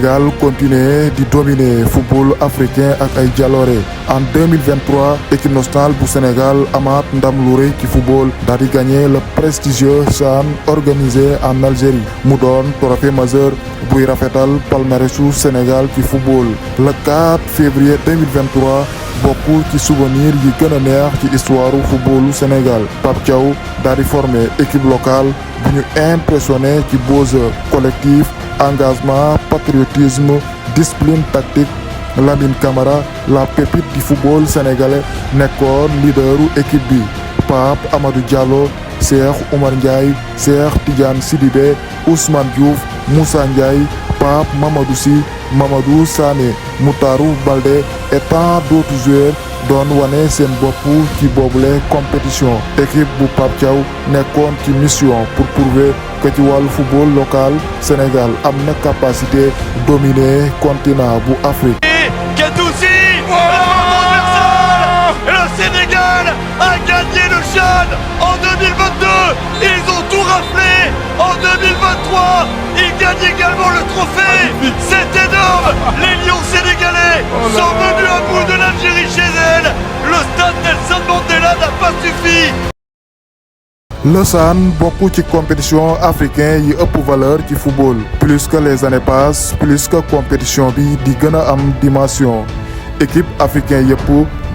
Sénégal continue di dominer football africain ak ay jaloore en 2023 équipe nationale bu Sénégal amaat ndam lu rëy ci football daal di gagné le prestigieux CHAN organisé en Algérie mu doon trophée majeur buy rafetal palmarèsu Sénégal ci football le 4 février 2023 bokk ci souvenir yi gën a neex ci histoire footballu Sénégal Pape Thiaw daal di formé équipe locale bu ñu impressionné ci beaux jeux collectif engagement patriotisme discipline tactique Lamine Camara la pépite du football sénégalais nekkoon leaderu équipe bi Pape Amadou Diallo Cheikh Oumar Ndiaye Cheikh Tidiane Sidibé Ousmane Diouf Moussa Ndiaye Pape Mamadou Sy Mamadou Sané Moutarou Baldé et tant d'autres joueurs doon wane seen bopp ci boobule compétition équipe bu Pape Thiaw nekkoon ci mission pour prouver que ci wàllu football local Sénégal am na capacité dominer continent bu Afrique. Gattuso, le Sénégal a gagné le CHAN en 2022. Ils ont tout raflé en 2023. Ils gagnent également le trophée. C'est énorme. Les Lions sénégalais sont venus à bout de l'Algérie chez elle. Le stade Nelson Mandela n'a pas suffi. Le CHAN bokk ci compétition africain yi ëpp valeur ci football plus que les années passent plus que compétition bi di gën a am dimension équipe africain yëpp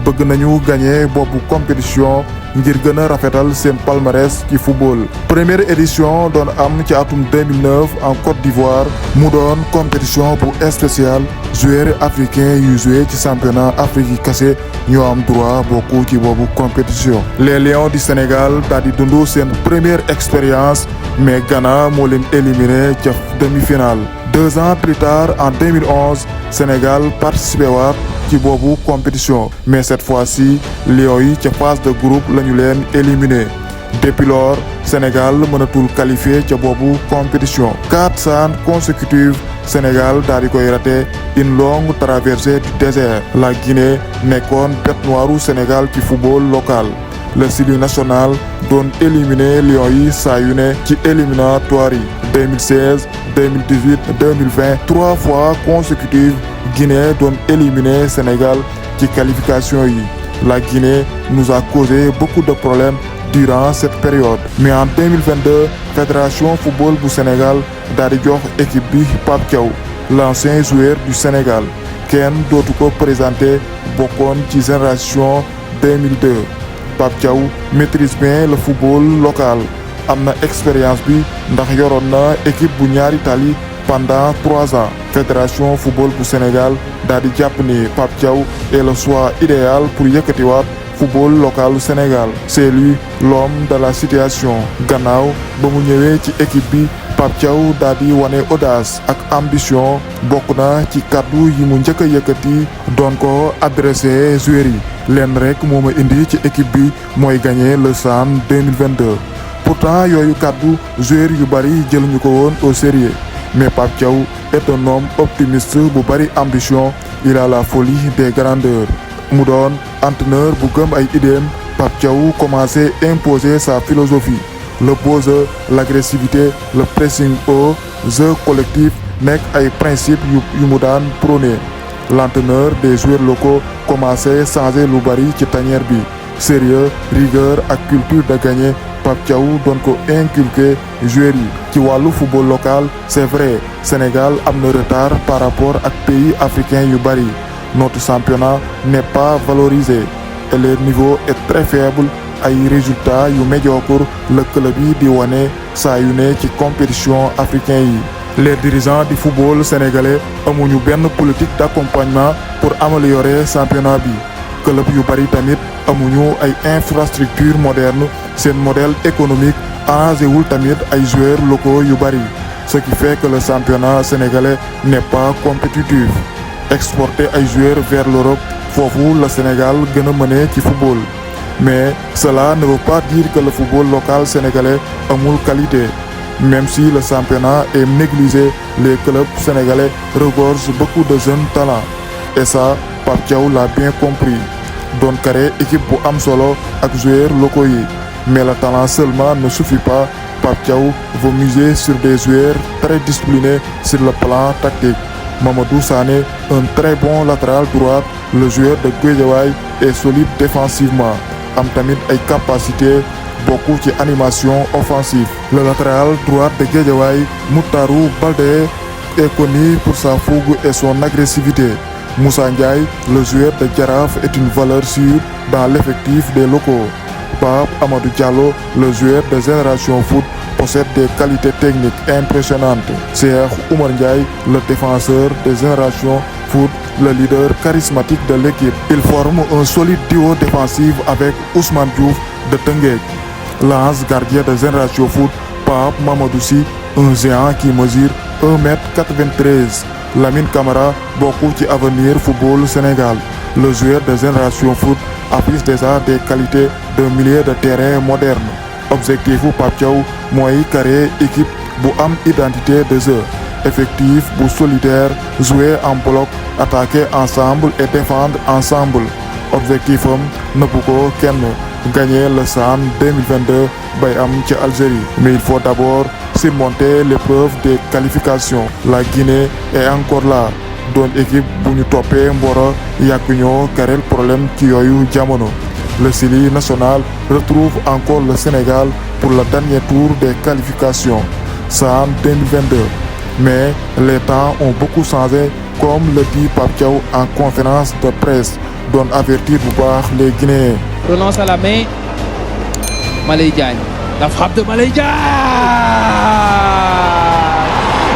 bëgg nañu gagner boobu compétition ngir gën a rafetal seen palmarès ci football première édition doon am ci atum 2009 en Côte d'Ivoire mu doon compétition bu spécial joueurs africains yu joué ci championnat Afrique yi kese ñoo am droit bokku ci boobu compétition les Lions du Sénégal daal di dund seen première expérience mais Ghana moo leen éliminé ca demi-finale 2 ans plus tard en 2011 Sénégal participé waat ci boobu compétition mais cette fois-ci Lions yi ca phase de groupe lañu leen éliminé depuis lors Sénégal mënatul qualifié ca boobu compétition 4 CHAN consécutives Sénégal daal di koy raté une longue traversée du désert la Guinée nekkoon bête noire u Sénégal ci football local le Sili national doon éliminé Lions yi saa yu ne ci éliminatoire yi 2016 2018 2020 3 fois consécutives Guinée doon éliminé Sénégal ci qualification yi la Guinée nous a causé beaucoup de problèmes durant cette période mais en 2022 fédération football bu Sénégal daal di jox équipe bi Pape Thiaw l'ancien joueur du Sénégal kenn dootu ko présenté bokkoon ci génération 2002 Pape Thiaw maîtrise bien le football local am na expérience bi ndax yoroon na équipe bu ñaari tali pendant 3 ans fédération football bu Sénégal daal di jàpp ni Pape Thiaw est le choix idéal pour yëkkatiwaat football local du Sénégal c'est lui l'homme de la situation gannaaw ba mu ñëwee ci équipe bi Pape Thiaw daal di wane audace ak ambition bokk na ci kaddu yi mu njëkk a yëkkati doon ko adressé joueurs yi leen rek moo ma indi ci équipe bi mooy gagner le CHAN 2022 pourtant yooyu kaddu joueurs yu bari jëluñu ko woon au sérieux mais Pape Thiaw est un homme optimiste bu bari ambition il a la folie des grandeurs mu doon entraîneur bu gëm ay idéem Pape Thiaw commencé imposer sa philosophie le beau jeu l'agressivité le pressing haut jeu collectif nekk ay principes yu mu daan prôné l'entraîneur des joueurs locaux commencé changer lu bari ci tanière bi sérieux rigueur ak culture de gagner Pape Thiaw doon ko inculquer joueurs yi ci wàllu football local c'est vrai Sénégal am na retard par rapport ak pays africains yu bari notre championnat n'est pas valorisé et le niveau est très faible ay résultats yu médiocre le club yi di wane saa yu ne ci compétition africain yi les dirigeants du football sénégalais amuñu benn politique d'accompagnement pour améliorer championnat bi club yu bari tamit amuñu ay infrastructures modernes seen modèle économique arrangé wul tamit ay joueurs locaux yu bari ce qui fait que le championnat sénégalais n'est pas compétitif exporter ay joueurs vers l'Europe foofu le Sénégal gën a mëne ci football mais cela ne veut pas dire que le football local sénégalais amul qualité même si le championnat est négligé les clubs sénégalais regorgent beaucoup de jeunes talents et ça Pape Thiaw l'a bien compris doon créer équipe bu am solo ak joueurs locaux yi mais le talent seulement ne suffit pas Pape Thiaw veut miser sur des joueurs très disciplinés sur le plan tactique Mamadou Sané, un très bon latéral droit, le joueur de Guédiawaye est solide défensivement am tamit ay capacité beaucoup ci animation offensive. Le latéral droit de Guédiawaye, Moutarou Baldé, est connu pour sa fougue et son agressivité. Moussa Ndiaye, le joueur de Jaraaf, est une valeur sûre dans l'effectif des locaux. Pape Amadou Diallo, le joueur de Génération Foot, possède des qualités techniques impressionnantes. Cheikh Oumar Ndiaye, le défenseur de Génération Foot, le leader charismatique de l'équipe. Il forme un solide duo défensif avec Ousmane Diouf de Teungueth. Lance gardien de Génération Foot, Pape Mamadou Sy, un géant qui mesure 1,93 m. Lamine Camara, beaucoup ci avenir football Sénégal. Le joueur de Génération Foot affiche déjà des qualités d'un milieu de terrain moderne. Objectif bu Pape Thiaw mooy créer équipe bu am identité de jeu, effectif bu solidaire, jouer en bloc, attaquer ensemble et défendre ensemble. Objectif am nëbbu ko kenn, gagner le CHAN 2022 bay am ci Algérie. Mais il faut d'abord surmonter l'épreuve des qualifications. La Guinée est encore là, doon équipe bu ñu toppee mboro yàgg ñoo kareel problème ci yooyu jamono. Le Sili national retrouve encore le Sénégal pour le dernier tour des qualifications, CHAN 2022. Mais les temps ont beaucoup changé, comme le dit Pape Thiaw en conférence de presse, doon avertir bu baax les Guinéens. Relance à la main, Malay Diagne. La frappe de Malay Diagne.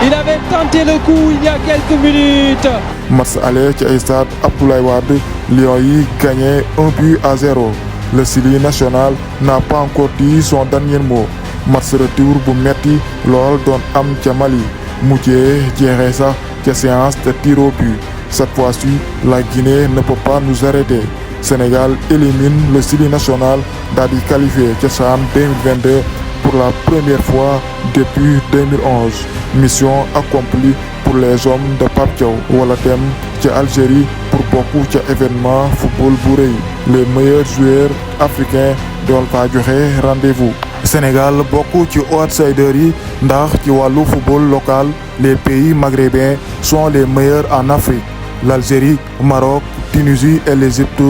Il avait tenté le coup il y a quelques minutes. Match aller ci ay stade Abdoulaye Wade, Lions yi gagné 1-0. Le Sili national n'a pas encore dit son dernier mot. Match retour bu metti lool doon am ca Mali, mujjee jeexee sax ca séance de tir au but. Cette fois-ci, la Guinée ne peut pas nous arrêter. Sénégal élimine le Sili national daal di qualifié ca CHAN 2022 pour la première fois depuis 2011. Mission accomplie pour les hommes de Pape Thiaw wala dem ca Algérie pour bokk ca événement football bu rëy. Les meilleurs joueurs africains doon fa joxe rendez-vous. Sénégal bokk ci outsiders yi ndax ci wàllu football local les pays maghrébins sont les meilleurs en Afrique. L'Algérie, Maroc, Tunisie et l'Égypte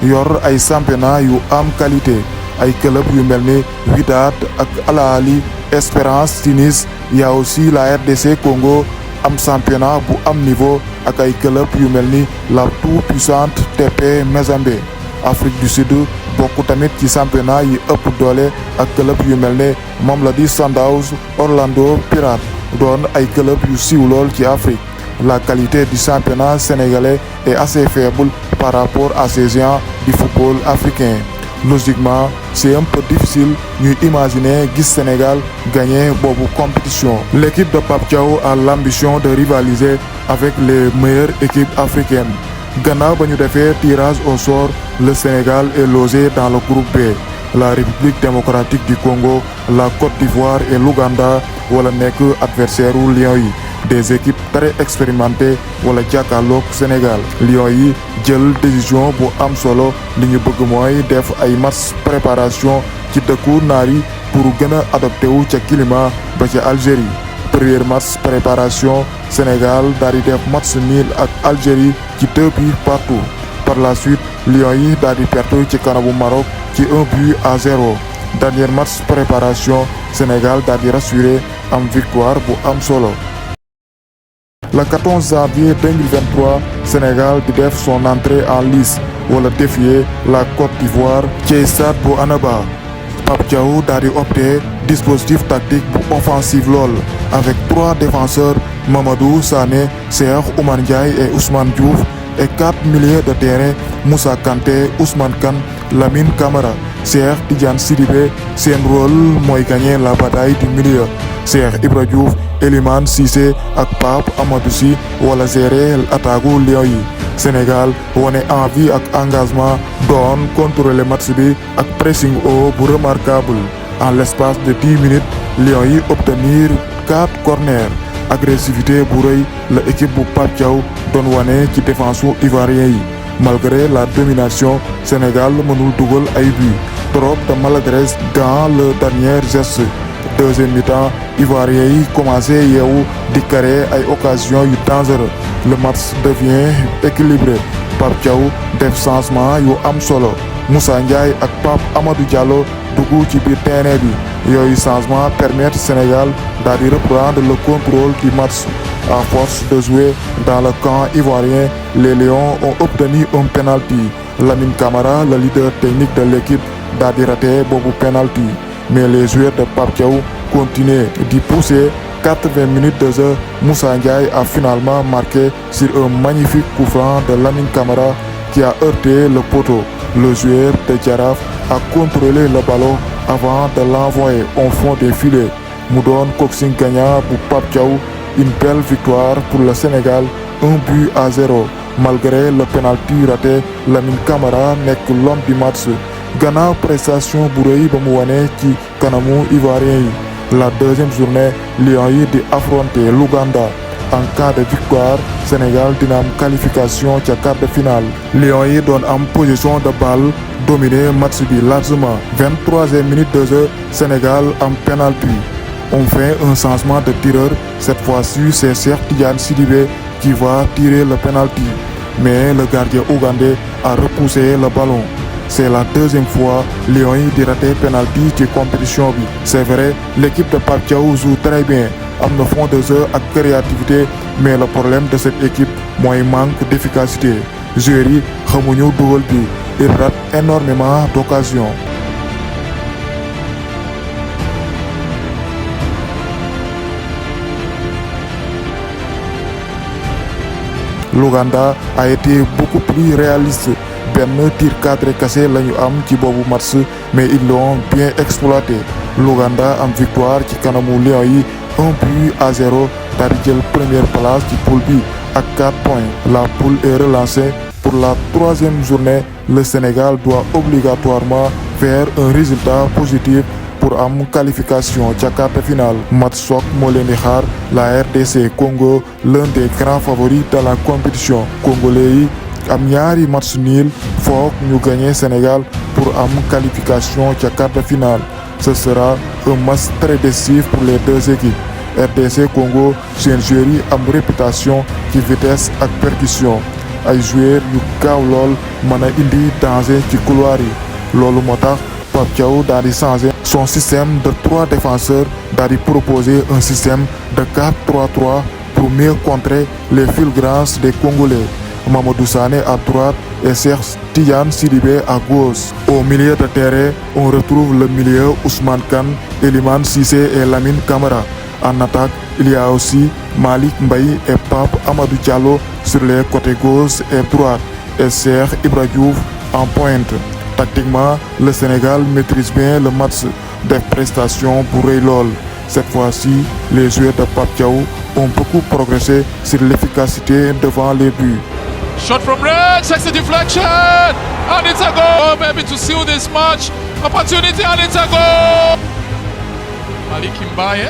yor ay championnat yu am qualité. Ay club yu mel ni Wydad ak Al Ahly, Espérance Tunis, y a aussi la RDC Congo am championnat bu am niveau ak ay club yu mel ni la tout puissante TP Mazembe. Afrique du Sud bokk tamit ci championnat yi ëpp doole ak club yu mel ne Mamelodi Sundowns, Orlando Pirates doon ay club yu siiw lool ci Afrique. La qualité du championnat sénégalais est assez faible par rapport à ces géants du football africain. Logiquement, c'est un peu difficile ñuy imaginer gis Sénégal gagner boobu compétition. L'équipe de Pape Thiaw a l'ambition de rivaliser avec les meilleures équipes africaines. Gannaaw ba ñu defee tirage au sort, le Sénégal est logé dans le groupe B. La République démocratique du Congo, la Côte d'Ivoire et l'Ouganda wala nekk adversaire u Lions yi. Des équipes très expérimentées wala jàkkaarloog Sénégal. Lions yi jël décision bu am solo, li ñu bëgg mooy def ay match préparation ci dëkku naar yi pour gën a adopté wu ca climat ba ca Algérie. Premier match préparation, Sénégal daal di def match nul ak Algérie ci 2 buts partout. Par la suite, Lions yi daal di perte ci kanamu Maroc ci 1-0. Dernier match préparation, Sénégal daal di rassuré am victoire bu am solo. Le 14 janvier 2023, Sénégal di def son entrée en lice wala défier la Côte d'Ivoire ci stade bu Annaba. Pape Thiaw daal di opté dispositif tactique bu offensif lool avec 3 défenseurs, Mamadou Sané, Cheikh Oumar Ndiaye et Ousmane Diouf, et 4 milieux de terrain, Moussa Kanté, Ousmane Kane, Lamine Camara, Cheikh Tidiane Sidibé. Seen rôle mooy gagner la bataille du milieu. Cheikh Ibra Diouf, Elimane Cissé ak Pape Amadou Sy wala gérer attaque Lions yi. Sénégal wane envie ak engagement doon contrôler match bi ak pressing haut bu remarquable. En l'espace de 10 minutes, Lions yi obtenir 4 corners. Agressivité bu rëy la équipe bu Pape Thiaw doon wane ci défense ivoirien yi. Malgré la domination, Sénégal mënul dugal ay but. Trop de maladresse dans le dernier geste. Deuxième mi-temps, ivoirien yi commencé yeewu di créer ay occasions yu dangereux. le match devient équilibré. Pape Thiaw def changement yu am solo Moussa Ndiaye ak Pape Amadou Diallo dugg ci biir terrain bi yooyu changement permettre Sénégal daal di reprendre le contrôle du match. À force de jouer dans le camp ivoirien, les Lions ont obtenu un penalty. Lamine Camara, le leader technique de l'équipe, daal di raté boobu penalty. Mais les joueurs de Pape Thiaw continuaient d'y pousser. 80 minutes de jeu, Moussa Ndiaye a finalement marqué sur un magnifique coup franc de Lamine Camara qui a heurté le poteau. Le joueur de Jaraaf a contrôlé le ballon avant de l'envoyer au fond des filets. mu doon coxing gagnant bu Pape Thiaw, une belle victoire pour le Sénégal, 1-0. Malgré le penalty raté, Lamine Camara nekk l'homme du match. Gannaaw prestation bu rëy ba mu wane ci kanamu ivoirien yi. La deuxième journée, Lions yi di affronter l'Ouganda. En cas de victoire, Sénégal dina am qualification ca quart de finale. Lions yi doon am position de balle, dominer match bi largement. 23e minute de jeu, Sénégal am penalty. On fait un changement de tireur. Cette fois-ci, c'est Cheikh Tidiane Sidibé qui va tirer le penalty. Mais le gardien ougandais a repoussé le ballon. C'est la deuxième fois Lions yi di raté penalty ci compétition bi. C'est vrai, l'équipe de Pape Thiaw joue très bien. Am na fond de jeu ak créativité, mais le problème de cette équipe mooy manque d'efficacité. Joueurs yi xamuñu dugal bi. Ils ratent énormément d'occasions. L'Ouganda a été beaucoup plus réaliste. Benn tir cadré cassé lañu am ci boobu match, mais ils l'ont bien exploité. L'Ouganda am victoire ci kanamu Lions yi 1-0 daal di jël première place ci poule bi ak 4 points. La poule est relancée pour la troisième journée. Le Sénégal doit obligatoirement faire un résultat positif pour am qualification ca quart de finale. Match choc moo leen di xaar. La RDC Congo, l'un des grands favoris de la compétition. Congolais yi am ñaari match nul, foog ñu gagner Sénégal pour am qualification ca quart de finale. Ce sera un match très décisif pour les deux équipes. RDC Congo seen joueurs yi am réputation ci vitesse ak percussion. Ay joueurs yu gaaw lool mën a indi danger ci couloir yi. Loolu moo tax Pape Thiaw daal di changer son système de 3 défenseurs, daal di proposer un système de 4-3-3 pour mieux contrer les fulgurances des Congolais. Mamadou Sané à droite et Cheikh Tidiane Sidibé à gauche. Au milieu de terrain, on retrouve le milieu Ousmane Kane, Elimane Cissé et Lamine Camara. En attaque, il y a aussi Malick Mbaye et Pape Amadou Diallo sur les côtés gauche et droite, et Cheikh Ibra Diouf en pointe. Tactiquement, le Sénégal maîtrise bien le match, des prestations pour rëy lool. Cette fois-ci, les joueurs de Pape Thiaw ont beaucoup progressé sur l'efficacité devant les buts. Shot from range, takes the deflection, and it's a goal. Maybe to seal this match, opportunity, and it's a goal. Malick Mbaye,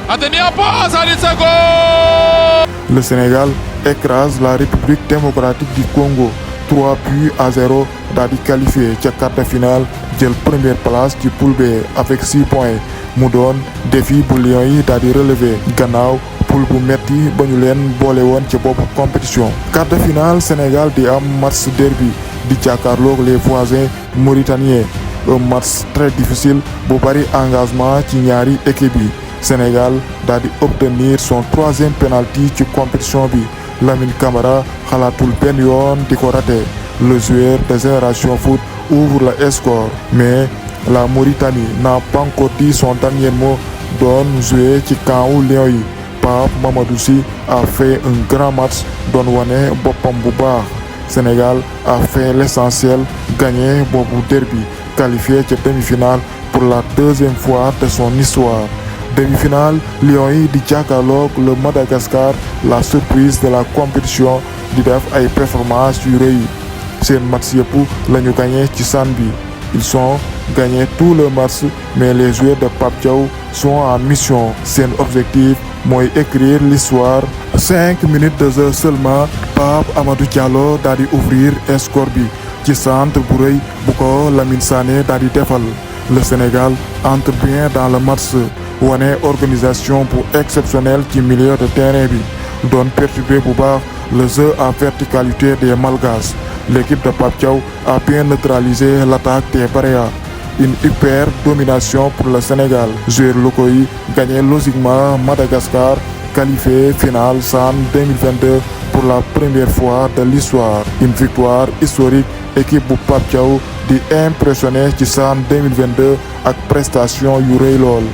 at the near pass, and it's a goal. Le Sénégal écrase la République démocratique du Congo, 3-0, daal di qualifié ca quart de finale, jël première place ci poule B avec 6 points. Mu doon défi bu Lions yi daal di relever gannaaw poule bu metti ba ñu leen boole woon ci boppu compétition. Quart de finale, Sénégal di am match derby di jàkkaarloog les voisins mauritaniens. Un match très difficile bu bari engagement ci ñaari équipe yi. Sénégal daal di obtenir son 3e penalty ci compétition bi. Lamine Camara xalaatul benn yoon di ko raté. Le joueur de Génération Foot ouvre le score, mais la Mauritanie n'a pas encore dit son dernier mot. Doon joué ci camp wu Lions yi. Pape Mamadou Sy a fait un grand match, doon wane boppam bu baax. Sénégal a fait l'essentiel, gagné boobu derby, qualifié ca demi-finale pour la 2e fois de son histoire. Demi-finale, Lions yi di jàkkaarloog le Madagascar, la surprise de la compétition, di def ay performance yu rëy. Seen match yëpp lañu gagné ci CHAN bi. Ils ont gagné tout le match, mais les joueurs de Pape Thiaw sont en mission. Seen objectif mooy écrire l'histoire. 5 minutes de jeu seulement, Pape Amadou Diallo daal di ouvrir score bi ci centre bu rëy bu ko Lamine Sané daal di defal. Le Sénégal entre bien dans le match, wane organisation bu exceptionnelle ci milieu de terrain bi, doon perturbé bu baax le jeu en verticalité des Malgaches. L'équipe de Pape Thiaw a bien neutralisé l'attaque des Barea. Une hyper domination pour le Sénégal. Joueurs locaux yi gagné logiquement Madagascar, qualifié finale CHAN 2022 pour la première fois de l'histoire. Une victoire historique, équipe bu Pape Thiaw di impressionné ci CHAN 2022 ak prestation yu rëy lool.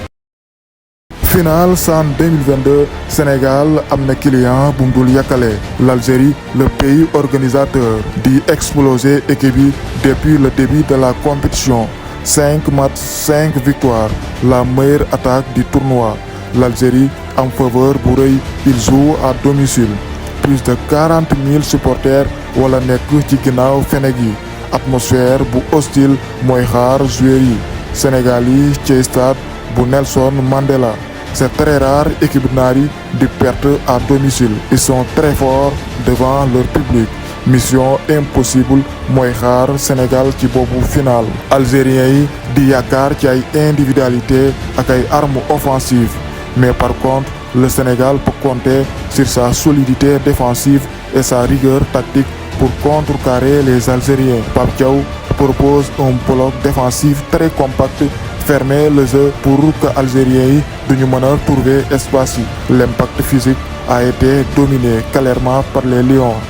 Finale CHAN 2022, Sénégal am na client bu mu dul yàkkale. L'Algérie, le pays organisateur, di exploser équipe yi depuis le début de la compétition. 5 matchs, 5 victoires, la meilleure attaque du tournoi. L'Algérie en faveur bu rëy, il joue à domicile. Plus de 40 000 supporters wala nekk ci ginnaaw Fenech yi. Atmosphère bu hostile mooy xaar joueurs yi. Sénégal yi ci stade bu Nelson Mandela. C'est très rare équipe naar yi di perte à domicile. Ils sont très forts devant leur public. Mission impossible mooy xaar Sénégal ci boobu final. Algériens yi di yaakaar ci ay individualité ak ay armes offensives. Mais par contre, le Sénégal peut compter sur sa solidité défensive et sa rigueur tactique pour contrecarrer les Algériens. Pape Thiaw propose un bloc défensif très compact, fermer le jeu pour que Algériens yi duñu mën a trouver espace yi. L'impact physique a été dominé clairement par les Lions.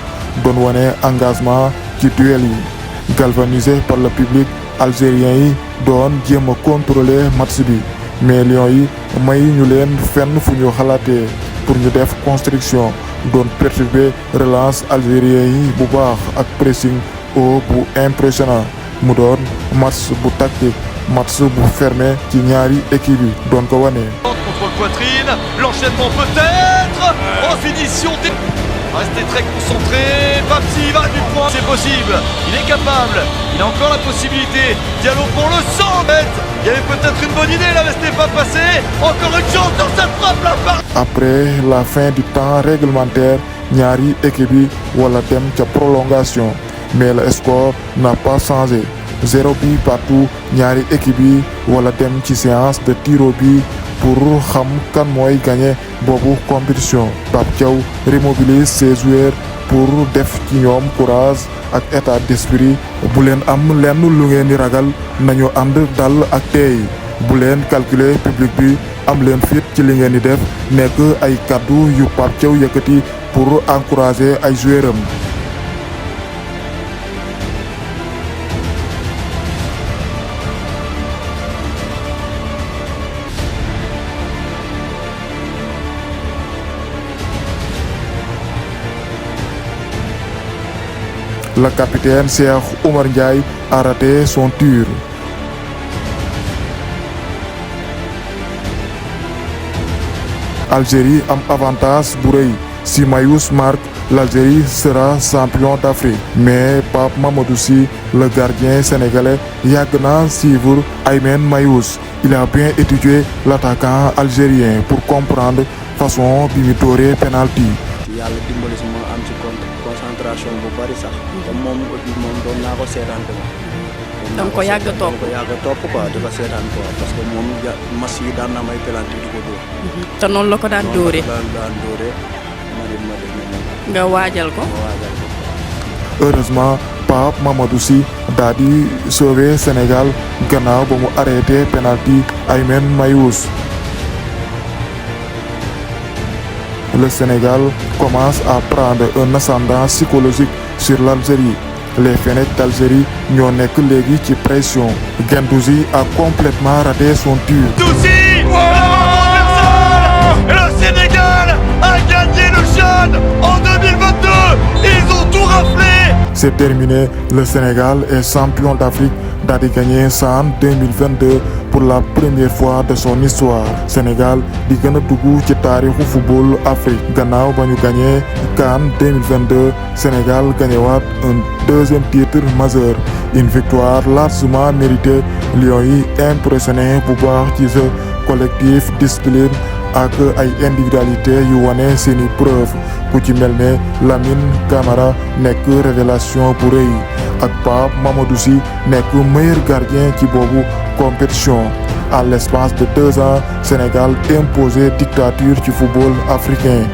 doon wane engagement ci duel yi. Galvanisé par le public, algérien yi doon jéem a contrôler match bi. Mais Lions yi may ñu leen fenn fu ñu xalaatee pour ñu def construction, doon perturber relance algérien yi bu baax ak pressing haut bu impressionnant. mu doon match bu tactique, match bu fermé ci ñaari équipe yi doon ko wane. Contre le poitrine, l'enchaînement peut-être, en finition. Restez très concentré, Papsi va du point, c'est possible, il est capable, il a encore la possibilité. Diallo pour le 100 mètres, il y avait peut-être une bonne idée là, mais ce n'est pas passé. Encore une chance dans cette frappe là. Après la fin du temps réglementaire, ñaari équipe yi wala dem ca prolongation, mais le score n'a pas changé. 0 but partout, ñaari équipe yi wala dem ci séance de tir au but pour xam kan mooy gagné boobu compétition. Pape Thiaw remobilise ses joueurs pour def ci ñoom courage ak état d'esprit. bu leen am lenn lu ngeen di ragal, nañu ànd dal ak teey. bu leen calculer public bi, am leen fit ci li ngeen di def. nekk ay kaddu yu Pape Thiaw yëkkati pour encourager ay joueuram. Le capitaine Cheikh Oumar Ndiaye a raté son tir. Algérie am avantage bu rëy. Si Mayous marque, l'Algérie sera champion d'Afrique. Mais Pape Mamadou Sy, le gardien sénégalais, yàgg na suivre Aymen Mayous. Il a bien étudié l'attaquant algérien pour comprendre façon bi mu dóoree penalty. Yàlla dimbali si ma am ci concentration bu bari sax. comme moom doon naa ko seetaan tamit. danga ko yàgg a topp danga ko yàgg a topp quoi di ko seetaan quoi parce que moom match yi daan na may penalty di ko dóor. te noonu la ko daan dóoree. daan dóoree ma def nga waajal ko. Heureusement, Pape Mamadou Sy daa di sauver Sénégal gannaaw ba mu arrêté penalty Aymen Mayous. Le Sénégal commence à prendre un ascendant psychologique sur l'Algérie. Les Fenech d'Algérie ñoo nekk léegi ci pression. Guendouzi a complètement raté son tir. Guendouzi, le Sénégal a gagné le CHAN en 2022. Ils ont tout raflé. C'est terminé, le Sénégal est champion d'Afrique, daa di gagné CHAN 2022 pour la première fois de son histoire. Sénégal di gën a dugg ci taarixu football Afrique. gannaaw ba ñu gagné CAN 2022, Sénégal gagnéwaat un deuxième titre majeur. Une victoire largement méritée. Lions yi impressionné bu baax ci jeu collectif, discipline ak ay individualité yu wane seeni preuve. ku ci mel ne Lamine Camara nekk révélation bu rëy ak Pape Mamadou Sy nekk meilleur gardien ci boobu compétition. En l'espace de 2 ans, Sénégal imposé dictature ci football africain.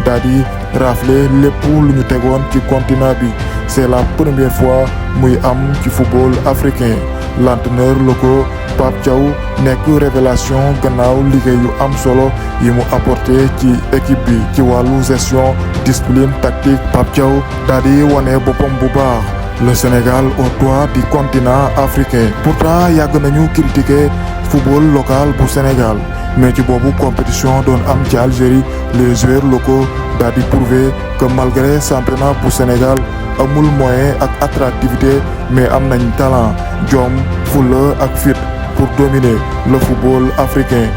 daa di rafler lépp lu ñu tegoon ci continent bi. C'est la première fois muy am ci football africain. L'entraîneur locaux Pape Thiaw nekk révélation gannaaw liggéey yu am solo yi mu apporté ci équipe bi ci wàllu gestion discipline tactique. Pape Thiaw daal di wane boppam bu baax. Le Sénégal au toit du continent africain. Pourtant yàgg nañu critiquer football local bu Sénégal mais ci boobu compétition doon am ci Algérie les joueurs locaux daal di prouver que malgré championnat bu Sénégal amul moyen ak attractivité mais am nañ talent jom fulla ak fit pour dominer le football africain.